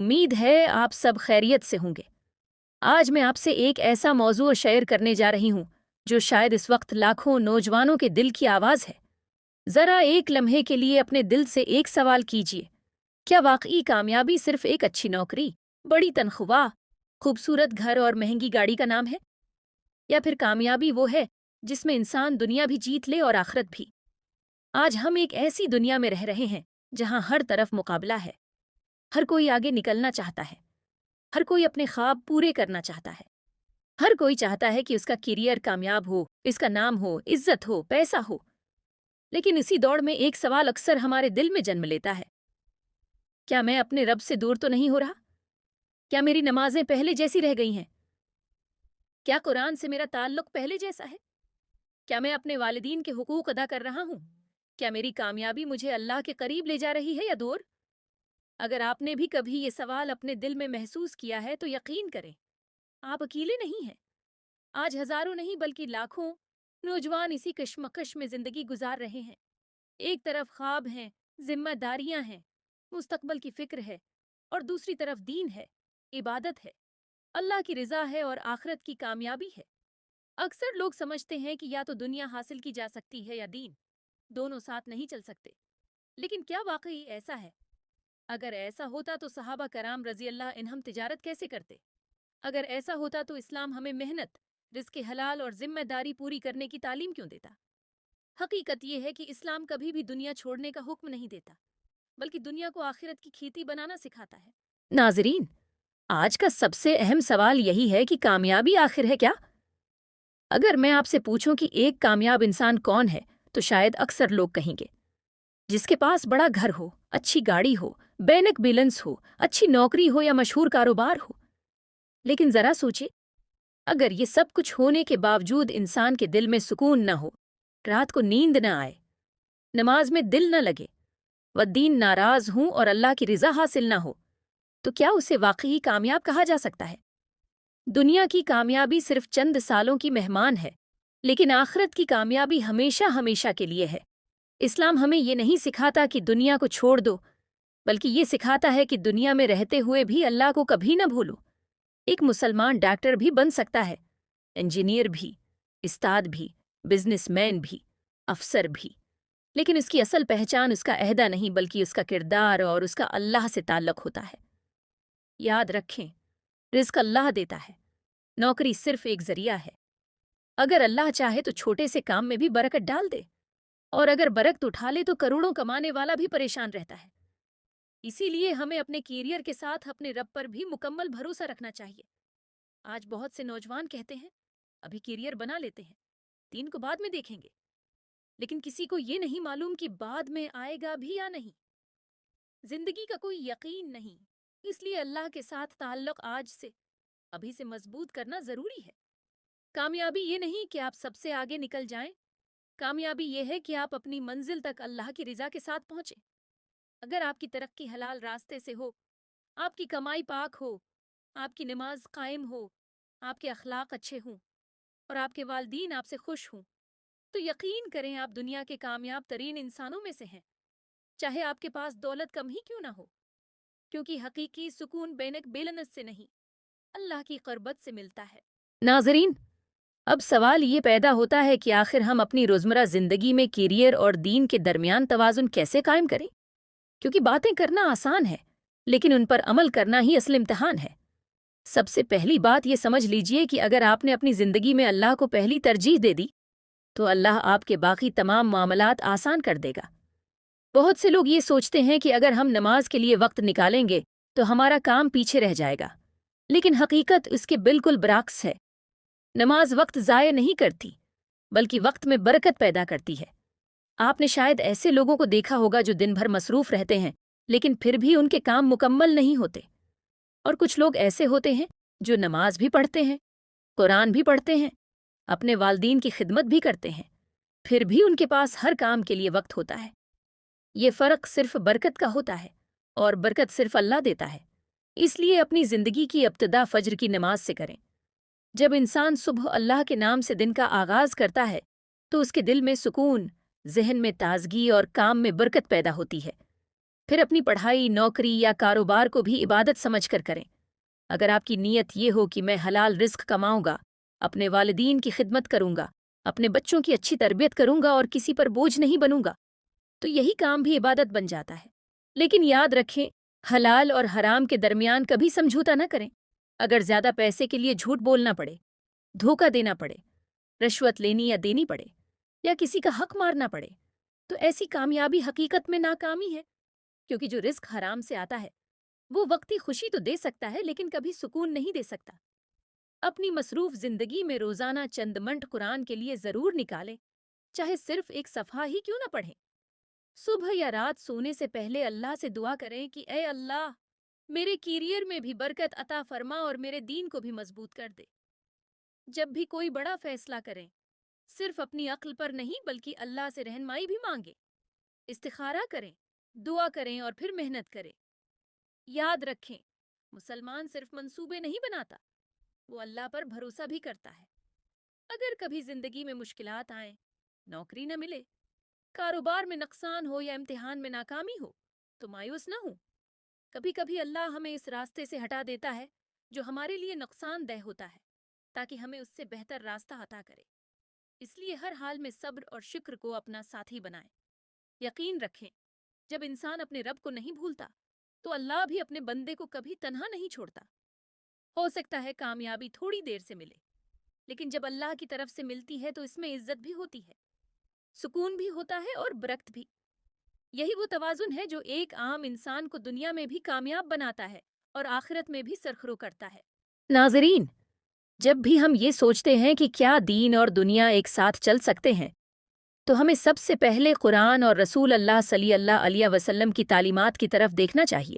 امید ہے آپ سب خیریت سے ہوں گے۔ آج میں آپ سے ایک ایسا موضوع شیئر کرنے جا رہی ہوں جو شاید اس وقت لاکھوں نوجوانوں کے دل کی آواز ہے۔ ذرا ایک لمحے کے لیے اپنے دل سے ایک سوال کیجیے، کیا واقعی کامیابی صرف ایک اچھی نوکری، بڑی تنخواہ، خوبصورت گھر اور مہنگی گاڑی کا نام ہے؟ یا پھر کامیابی وہ ہے جس میں انسان دنیا بھی جیت لے اور آخرت بھی؟ آج ہم ایک ایسی دنیا میں رہ رہے ہیں جہاں ہر طرف مقابلہ ہے، ہر کوئی آگے نکلنا چاہتا ہے، ہر کوئی اپنے خواب پورے کرنا چاہتا ہے، ہر کوئی چاہتا ہے کہ اس کا کیریئر کامیاب ہو، اس کا نام ہو، عزت ہو، پیسہ ہو۔ لیکن اسی دوڑ میں ایک سوال اکثر ہمارے دل میں جنم لیتا ہے، کیا میں اپنے رب سے دور تو نہیں ہو رہا؟ کیا میری نمازیں پہلے جیسی رہ گئی ہیں؟ کیا قرآن سے میرا تعلق پہلے جیسا ہے؟ کیا میں اپنے والدین کے حقوق ادا کر رہا ہوں؟ کیا میری کامیابی مجھے اللہ کے قریب لے جا رہی ہے یا دور؟ اگر آپ نے بھی کبھی یہ سوال اپنے دل میں محسوس کیا ہے تو یقین کریں، آپ اکیلے نہیں ہیں۔ آج ہزاروں نہیں بلکہ لاکھوں نوجوان اسی کشمکش میں زندگی گزار رہے ہیں۔ ایک طرف خواب ہیں، ذمہ داریاں ہیں، مستقبل کی فکر ہے، اور دوسری طرف دین ہے، عبادت ہے، اللہ کی رضا ہے اور آخرت کی کامیابی ہے۔ اکثر لوگ سمجھتے ہیں کہ یا تو دنیا حاصل کی جا سکتی ہے یا دین، دونوں ساتھ نہیں چل سکتے۔ لیکن کیا واقعی ایسا ہے؟ اگر ایسا ہوتا تو صحابہ کرام رضی اللہ عنہم تجارت کیسے کرتے؟ اگر ایسا ہوتا تو اسلام ہمیں محنت، رزق حلال اور ذمہ داری پوری کرنے کی تعلیم کیوں دیتا؟ حقیقت یہ ہے کہ اسلام کبھی بھی دنیا چھوڑنے کا حکم نہیں دیتا، بلکہ دنیا کو آخرت کی کھیتی بنانا سکھاتا ہے۔ ناظرین، آج کا سب سے اہم سوال یہی ہے کہ کامیابی آخر ہے کیا؟ اگر میں آپ سے پوچھوں کہ ایک کامیاب انسان کون ہے تو شاید اکثر لوگ کہیں گے جس کے پاس بڑا گھر ہو، اچھی گاڑی ہو، بینک بیلنس ہو، اچھی نوکری ہو یا مشہور کاروبار ہو۔ لیکن ذرا سوچے، اگر یہ سب کچھ ہونے کے باوجود انسان کے دل میں سکون نہ ہو، رات کو نیند نہ آئے، نماز میں دل نہ لگے، والدین ناراض ہوں اور اللہ کی رضا حاصل نہ ہو، تو کیا اسے واقعی کامیاب کہا جا سکتا ہے؟ دنیا کی کامیابی صرف چند سالوں کی مہمان ہے، لیکن آخرت کی کامیابی ہمیشہ ہمیشہ کے لیے ہے۔ اسلام ہمیں یہ نہیں سکھاتا کہ دنیا کو چھوڑ دو، بلکہ یہ سکھاتا ہے کہ دنیا میں رہتے ہوئے بھی اللہ کو کبھی نہ بھولو۔ ایک مسلمان ڈاکٹر بھی بن سکتا ہے، انجینئر بھی، استاد بھی، بزنس مین بھی، افسر بھی، لیکن اس کی اصل پہچان اس کا عہدہ نہیں بلکہ اس کا کردار اور اس کا اللہ سے تعلق ہوتا ہے۔ یاد رکھیں، رزق اللہ دیتا ہے، نوکری صرف ایک ذریعہ ہے۔ اگر اللہ چاہے تو چھوٹے سے کام میں بھی برکت ڈال دے، اور اگر برکت اٹھا لے تو کروڑوں کمانے والا بھی پریشان رہتا ہے۔ اسی لیے ہمیں اپنے کیریئر کے ساتھ اپنے رب پر بھی مکمل بھروسہ رکھنا چاہیے۔ آج بہت سے نوجوان کہتے ہیں، ابھی کیریئر بنا لیتے ہیں، دین کو بعد میں دیکھیں گے، لیکن کسی کو یہ نہیں معلوم کہ بعد میں آئے گا بھی یا نہیں۔ زندگی کا کوئی یقین نہیں، اس لیے اللہ کے ساتھ تعلق آج سے، ابھی سے مضبوط کرنا ضروری ہے۔ کامیابی یہ نہیں کہ آپ سب سے آگے نکل جائیں، کامیابی یہ ہے کہ آپ اپنی منزل تک اللہ کی رضا کے ساتھ پہنچیں۔ اگر آپ کی ترقی حلال راستے سے ہو، آپ کی کمائی پاک ہو، آپ کی نماز قائم ہو، آپ کے اخلاق اچھے ہوں، اور آپ کے والدین آپ سے خوش ہوں، تو یقین کریں آپ دنیا کے کامیاب ترین انسانوں میں سے ہیں، چاہے آپ کے پاس دولت کم ہی کیوں نہ ہو، کیونکہ حقیقی سکون بینک بیلنس سے نہیں، اللہ کی قربت سے ملتا ہے۔ ناظرین، اب سوال یہ پیدا ہوتا ہے کہ آخر ہم اپنی روزمرہ زندگی میں کیریئر اور دین کے درمیان توازن کیسے قائم کریں؟ کیونکہ باتیں کرنا آسان ہے، لیکن ان پر عمل کرنا ہی اصل امتحان ہے۔ سب سے پہلی بات یہ سمجھ لیجئے کہ اگر آپ نے اپنی زندگی میں اللہ کو پہلی ترجیح دے دی، تو اللہ آپ کے باقی تمام معاملات آسان کر دے گا۔ بہت سے لوگ یہ سوچتے ہیں کہ اگر ہم نماز کے لیے وقت نکالیں گے تو ہمارا کام پیچھے رہ جائے گا، لیکن حقیقت اس کے بالکل برعکس ہے۔ نماز وقت ضائع نہیں کرتی، بلکہ وقت میں برکت پیدا کرتی ہے۔ آپ نے شاید ایسے لوگوں کو دیکھا ہوگا جو دن بھر مصروف رہتے ہیں، لیکن پھر بھی ان کے کام مکمل نہیں ہوتے، اور کچھ لوگ ایسے ہوتے ہیں جو نماز بھی پڑھتے ہیں، قرآن بھی پڑھتے ہیں، اپنے والدین کی خدمت بھی کرتے ہیں، پھر بھی ان کے پاس ہر کام کے لیے وقت ہوتا ہے۔ یہ فرق صرف برکت کا ہوتا ہے، اور برکت صرف اللہ دیتا ہے۔ اس لیے اپنی زندگی کی ابتدا فجر کی نماز سے کریں۔ جب انسان صبح اللہ کے نام سے دن کا آغاز کرتا ہے تو اس کے دل میں سکون، ذہن میں تازگی اور کام میں برکت پیدا ہوتی ہے۔ پھر اپنی پڑھائی، نوکری یا کاروبار کو بھی عبادت سمجھ کر کریں۔ اگر آپ کی نیت یہ ہو کہ میں حلال رزق کماؤں گا، اپنے والدین کی خدمت کروں گا، اپنے بچوں کی اچھی تربیت کروں گا اور کسی پر بوجھ نہیں بنوں گا، تو یہی کام بھی عبادت بن جاتا ہے۔ لیکن یاد رکھیں، حلال اور حرام کے درمیان کبھی سمجھوتا نہ کریں۔ اگر زیادہ پیسے کے لیے جھوٹ بولنا پڑے، دھوکہ دینا پڑے، رشوت لینی یا دینی پڑے، یا کسی کا حق مارنا پڑے، تو ایسی کامیابی حقیقت میں ناکامی ہے، کیونکہ جو رزق حرام سے آتا ہے وہ وقتی خوشی تو دے سکتا ہے لیکن کبھی سکون نہیں دے سکتا۔ اپنی مصروف زندگی میں روزانہ چند منٹ قرآن کے لیے ضرور نکالیں، چاہے صرف ایک صفحہ ہی کیوں نہ پڑھیں۔ صبح یا رات سونے سے پہلے اللہ سے دعا کریں کہ اے اللہ، میرے کیریئر میں بھی برکت عطا فرما اور میرے دین کو بھی مضبوط کر دے۔ جب بھی کوئی بڑا فیصلہ کریں، صرف اپنی عقل پر نہیں بلکہ اللہ سے رہنمائی بھی مانگیں، استخارہ کریں، دعا کریں اور پھر محنت کریں۔ یاد رکھیں، مسلمان صرف منصوبے نہیں بناتا، وہ اللہ پر بھروسہ بھی کرتا ہے۔ اگر کبھی زندگی میں مشکلات آئیں، نوکری نہ ملے، کاروبار میں نقصان ہو یا امتحان میں ناکامی ہو، تو مایوس نہ ہوں۔ کبھی کبھی اللہ ہمیں اس راستے سے ہٹا دیتا ہے جو ہمارے لیے نقصان دہ ہوتا ہے، تاکہ ہمیں اس سے بہتر راستہ عطا کرے۔ اس لیے ہر حال میں صبر اور شکر کو اپنا ساتھی بنائیں۔ یقین رکھیں، جب انسان اپنے رب کو نہیں بھولتا تو اللہ بھی اپنے بندے کو کبھی تنہا نہیں چھوڑتا۔ ہو سکتا ہے کامیابی تھوڑی دیر سے ملے، لیکن جب اللہ کی طرف سے ملتی ہے تو اس میں عزت بھی ہوتی ہے، سکون بھی ہوتا ہے اور برکت بھی۔ یہی وہ توازن ہے جو ایک عام انسان کو دنیا میں بھی کامیاب بناتا ہے اور آخرت میں بھی سرخرو کرتا ہے۔ ناظرین، جب بھی ہم یہ سوچتے ہیں کہ کیا دین اور دنیا ایک ساتھ چل سکتے ہیں، تو ہمیں سب سے پہلے قرآن اور رسول اللہ صلی اللہ علیہ وسلم کی تعلیمات کی طرف دیکھنا چاہیے،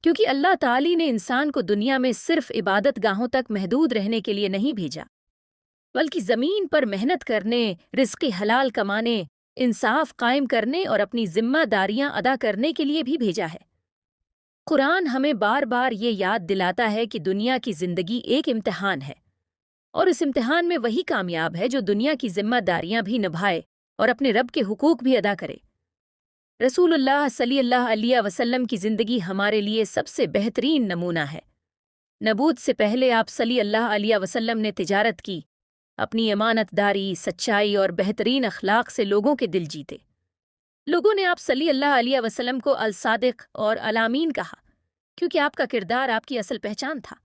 کیونکہ اللہ تعالی نے انسان کو دنیا میں صرف عبادت گاہوں تک محدود رہنے کے لیے نہیں بھیجا، بلکہ زمین پر محنت کرنے، رزق حلال کمانے، انصاف قائم کرنے اور اپنی ذمہ داریاں ادا کرنے کے لیے بھی بھیجا ہے۔ قرآن ہمیں بار بار یہ یاد دلاتا ہے کہ دنیا کی زندگی ایک امتحان ہے، اور اس امتحان میں وہی کامیاب ہے جو دنیا کی ذمہ داریاں بھی نبھائے اور اپنے رب کے حقوق بھی ادا کرے۔ رسول اللہ صلی اللہ علیہ وسلم کی زندگی ہمارے لیے سب سے بہترین نمونہ ہے۔ نبوت سے پہلے آپ صلی اللہ علیہ وسلم نے تجارت کی، اپنی امانت داری، سچائی اور بہترین اخلاق سے لوگوں کے دل جیتے۔ لوگوں نے آپ صلی اللہ علیہ وسلم کو الصادق اور الامین کہا، کیونکہ آپ کا کردار آپ کی اصل پہچان تھا۔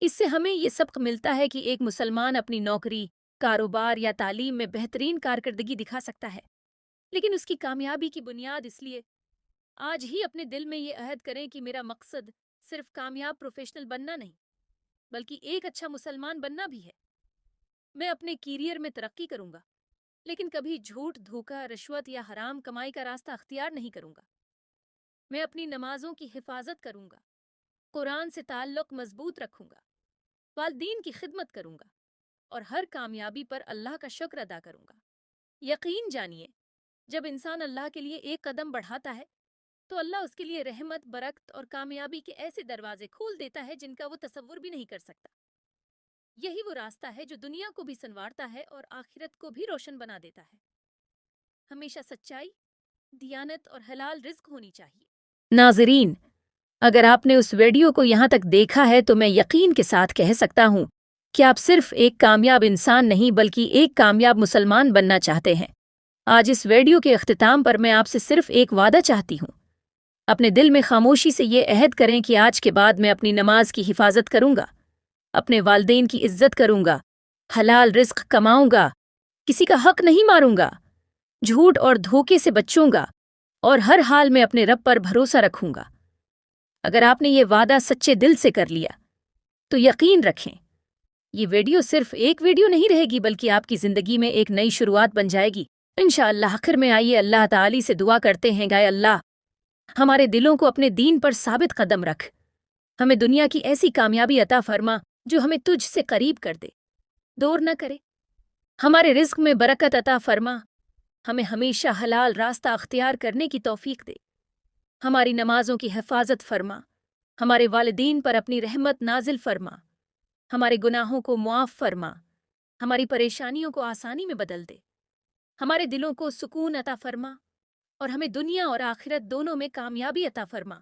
اس سے ہمیں یہ سبق ملتا ہے کہ ایک مسلمان اپنی نوکری، کاروبار یا تعلیم میں بہترین کارکردگی دکھا سکتا ہے، لیکن اس کی کامیابی کی بنیاد اس لیے آج ہی اپنے دل میں یہ عہد کریں کہ میرا مقصد صرف کامیاب پروفیشنل بننا نہیں، بلکہ ایک اچھا مسلمان بننا بھی ہے۔ میں اپنے کیریئر میں ترقی کروں گا، لیکن کبھی جھوٹ، دھوکہ، رشوت یا حرام کمائی کا راستہ اختیار نہیں کروں گا۔ میں اپنی نمازوں کی حفاظت کروں گا، قرآن سے تعلق مضبوط رکھوں گا، والدین کی خدمت کروں گا، اور ہر کامیابی پر اللہ کا شکر ادا کروں گا۔ یقین جانیے، جب انسان اللہ کے لیے ایک قدم بڑھاتا ہے تو اللہ اس کے لیے رحمت، برکت اور کامیابی کے ایسے دروازے کھول دیتا ہے جن کا وہ تصور بھی نہیں کر سکتا۔ یہی وہ راستہ ہے جو دنیا کو بھی سنوارتا ہے اور آخرت کو بھی روشن بنا دیتا ہے۔ ہمیشہ سچائی، دیانت اور حلال رزق ہونی چاہیے۔ ناظرین، اگر آپ نے اس ویڈیو کو یہاں تک دیکھا ہے تو میں یقین کے ساتھ کہہ سکتا ہوں کہ آپ صرف ایک کامیاب انسان نہیں بلکہ ایک کامیاب مسلمان بننا چاہتے ہیں۔ آج اس ویڈیو کے اختتام پر میں آپ سے صرف ایک وعدہ چاہتی ہوں۔ اپنے دل میں خاموشی سے یہ عہد کریں کہ آج کے بعد میں اپنی نماز کی حفاظت کروں گا، اپنے والدین کی عزت کروں گا، حلال رزق کماؤں گا، کسی کا حق نہیں ماروں گا، جھوٹ اور دھوکے سے بچوں گا، اور ہر حال میں اپنے رب پر بھروسہ رکھوں گا۔ اگر آپ نے یہ وعدہ سچے دل سے کر لیا تو یقین رکھیں، یہ ویڈیو صرف ایک ویڈیو نہیں رہے گی بلکہ آپ کی زندگی میں ایک نئی شروعات بن جائے گی انشاءاللہ۔ آخر میں آئیے اللہ تعالی سے دعا کرتے ہیں، گائے اللہ ہمارے دلوں کو اپنے دین پر ثابت قدم رکھ، ہمیں دنیا کی ایسی کامیابی عطا فرما جو ہمیں تجھ سے قریب کر دے، دور نہ کرے، ہمارے رزق میں برکت عطا فرما، ہمیں ہمیشہ حلال راستہ اختیار کرنے کی توفیق دے، ہماری نمازوں کی حفاظت فرما، ہمارے والدین پر اپنی رحمت نازل فرما، ہمارے گناہوں کو معاف فرما، ہماری پریشانیوں کو آسانی میں بدل دے، ہمارے دلوں کو سکون عطا فرما اور ہمیں دنیا اور آخرت دونوں میں کامیابی عطا فرما۔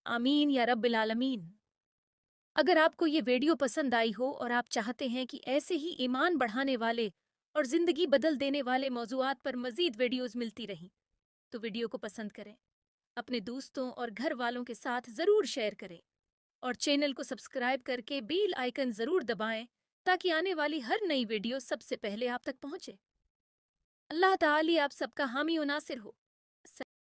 آمین یا رب العالمین۔ اگر آپ کو یہ ویڈیو پسند آئی ہو اور آپ چاہتے ہیں کہ ایسے ہی ایمان بڑھانے والے اور زندگی بدل دینے والے موضوعات پر مزید ویڈیوز ملتی رہیں تو ویڈیو کو پسند کریں، اپنے دوستوں اور گھر والوں کے ساتھ ضرور شیئر کریں اور چینل کو سبسکرائب کر کے بیل آئیکن ضرور دبائیں تاکہ آنے والی ہر نئی ویڈیو سب سے پہلے آپ تک پہنچے۔ اللہ تعالی آپ سب کا حامی و ناصر ہو۔